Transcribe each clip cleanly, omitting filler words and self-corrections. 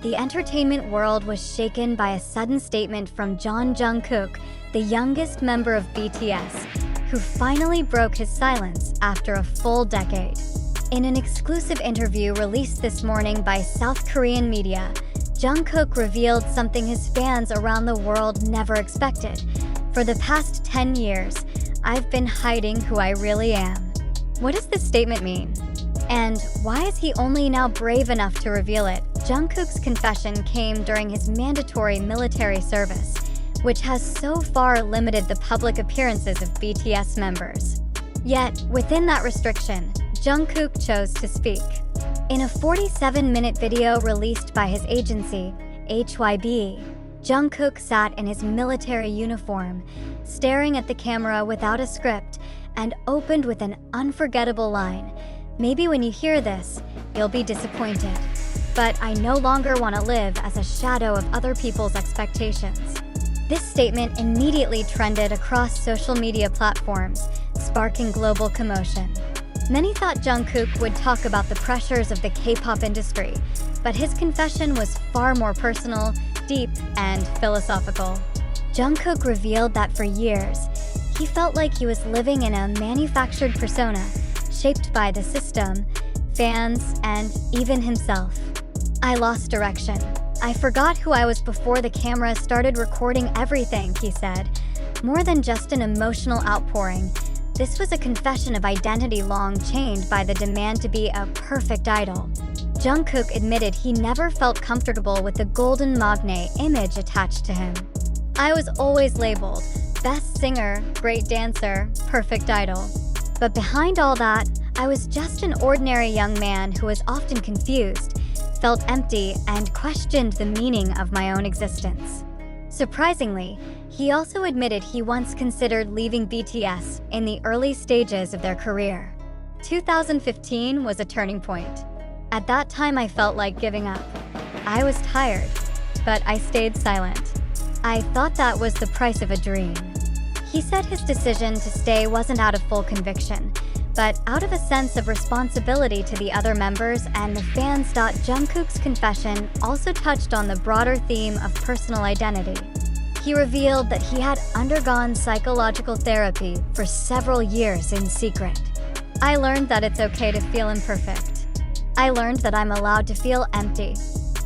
the entertainment world was shaken by a sudden statement from Jungkook, the youngest member of BTS, who finally broke his silence after a full decade. In an exclusive interview released this morning by South Korean media, Jungkook revealed something his fans around the world never expected. For the past 10 years, I've been hiding who I really am. What does this statement mean? And why is he only now brave enough to reveal it? Jungkook's confession came during his mandatory military service, which has so far limited the public appearances of BTS members. Yet, within that restriction, Jungkook chose to speak. In a 47-minute video released by his agency, HYB, Jungkook sat in his military uniform, staring at the camera without a script, and opened with an unforgettable line. Maybe when you hear this, you'll be disappointed. But I no longer want to live as a shadow of other people's expectations. This statement immediately trended across social media platforms, sparking global commotion. Many thought Jungkook would talk about the pressures of the K-pop industry, but his confession was far more personal, deep, and philosophical. Jungkook revealed that for years, he felt like he was living in a manufactured persona, shaped by the system, fans, and even himself. I lost direction. I forgot who I was before the camera started recording everything, he said. More than just an emotional outpouring, this was a confession of identity long chained by the demand to be a perfect idol. Jungkook admitted he never felt comfortable with the golden magne image attached to him. I was always labeled best singer, great dancer, perfect idol. But behind all that, I was just an ordinary young man who was often confused, felt empty, and questioned the meaning of my own existence. Surprisingly, he also admitted he once considered leaving BTS in the early stages of their career. 2015 was a turning point. At that time, I felt like giving up. I was tired, but I stayed silent. I thought that was the price of a dream. He said his decision to stay wasn't out of full conviction, but out of a sense of responsibility to the other members and the fans. Jungkook's confession also touched on the broader theme of personal identity. He revealed that he had undergone psychological therapy for several years in secret. I learned that it's okay to feel imperfect. I learned that I'm allowed to feel empty.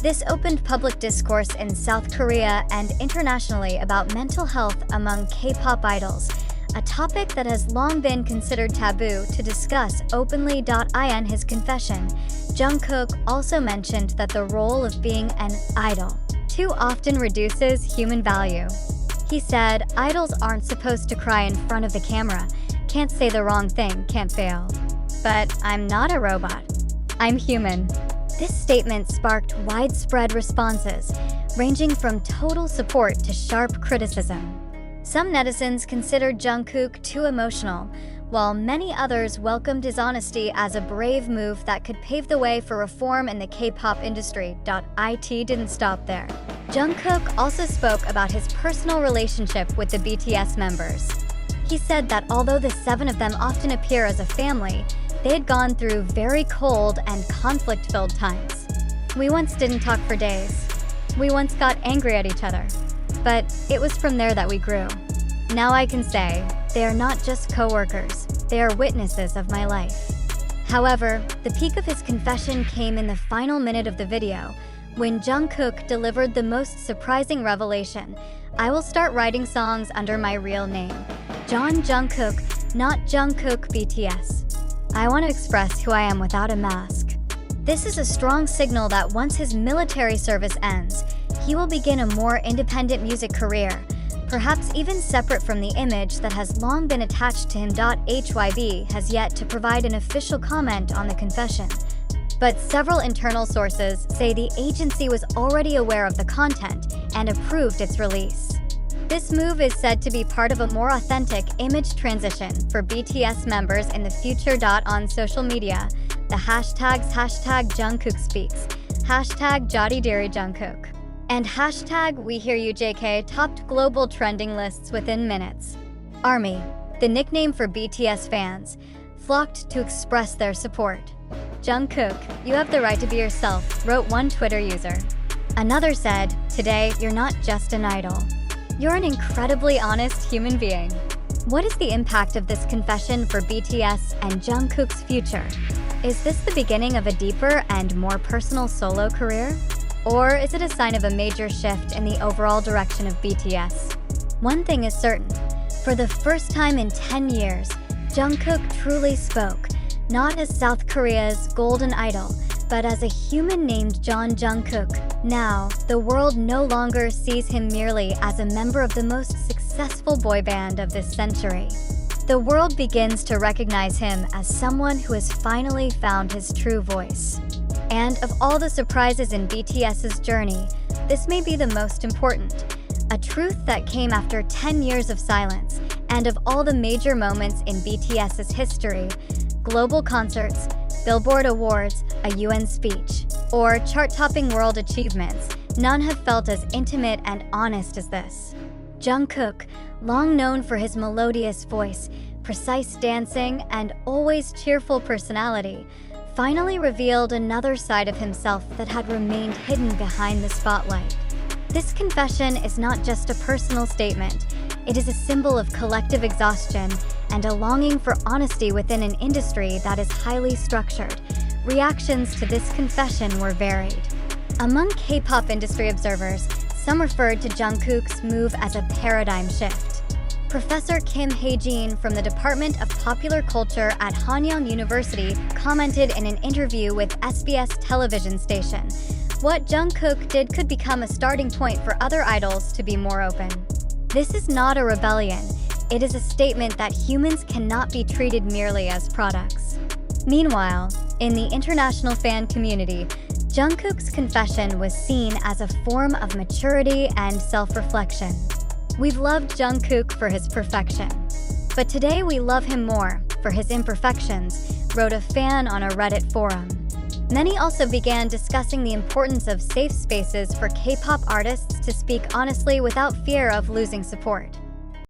This opened public discourse in South Korea and internationally about mental health among K-pop idols, a topic that has long been considered taboo to discuss openly. In his confession, Jungkook also mentioned that the role of being an idol too often reduces human value. He said, "Idols aren't supposed to cry in front of the camera, can't say the wrong thing, can't fail. But I'm not a robot. I'm human." This statement sparked widespread responses, ranging from total support to sharp criticism. Some netizens considered Jungkook too emotional, while many others welcomed his honesty as a brave move that could pave the way for reform in the K-pop industry. It didn't stop there. Jungkook also spoke about his personal relationship with the BTS members. He said that although the 7 of them often appear as a family, they had gone through very cold and conflict-filled times. We once didn't talk for days. We once got angry at each other. But it was from there that we grew. Now I can say, they are not just co-workers, they are witnesses of my life. However, the peak of his confession came in the final minute of the video, when Jungkook delivered the most surprising revelation. "I will start writing songs under my real name. Jungkook, not Jungkook BTS. I want to express who I am without a mask." This is a strong signal that once his military service ends, he will begin a more independent music career, perhaps even separate from the image that has long been attached to him. HYB has yet to provide an official comment on the confession, but several internal sources say the agency was already aware of the content and approved its release. This move is said to be part of a more authentic image transition for BTS members in the future. On social media, the hashtags #JungkookSpeaks, #JodiDiri and #WeHearYouJK topped global trending lists within minutes. ARMY, the nickname for BTS fans, flocked to express their support. "Jungkook, you have the right to be yourself," wrote one Twitter user. Another said, "Today, you're not just an idol. You're an incredibly honest human being." What is the impact of this confession for BTS and Jungkook's future? Is this the beginning of a deeper and more personal solo career? Or is it a sign of a major shift in the overall direction of BTS? One thing is certain. For the first time in 10 years, Jungkook truly spoke, not as South Korea's golden idol, but as a human named Jungkook. Now, the world no longer sees him merely as a member of the most successful boy band of this century. The world begins to recognize him as someone who has finally found his true voice. And of all the surprises in BTS's journey, this may be the most important. A truth that came after 10 years of silence, and of all the major moments in BTS's history, global concerts, Billboard Awards, a UN speech, or chart-topping world achievements, none have felt as intimate and honest as this. Jungkook, long known for his melodious voice, precise dancing, and always cheerful personality, finally revealed another side of himself that had remained hidden behind the spotlight. This confession is not just a personal statement, it is a symbol of collective exhaustion and a longing for honesty within an industry that is highly structured. Reactions to this confession were varied. Among K-pop industry observers, some referred to Jungkook's move as a paradigm shift. Professor Kim Hae-jin from the Department of Popular Culture at Hanyang University commented in an interview with SBS television station, "What Jungkook did could become a starting point for other idols to be more open. This is not a rebellion. It is a statement that humans cannot be treated merely as products." Meanwhile, in the international fan community, Jungkook's confession was seen as a form of maturity and self-reflection. "We've loved Jungkook for his perfection, but today we love him more for his imperfections," wrote a fan on a Reddit forum. Many also began discussing the importance of safe spaces for K-pop artists to speak honestly without fear of losing support.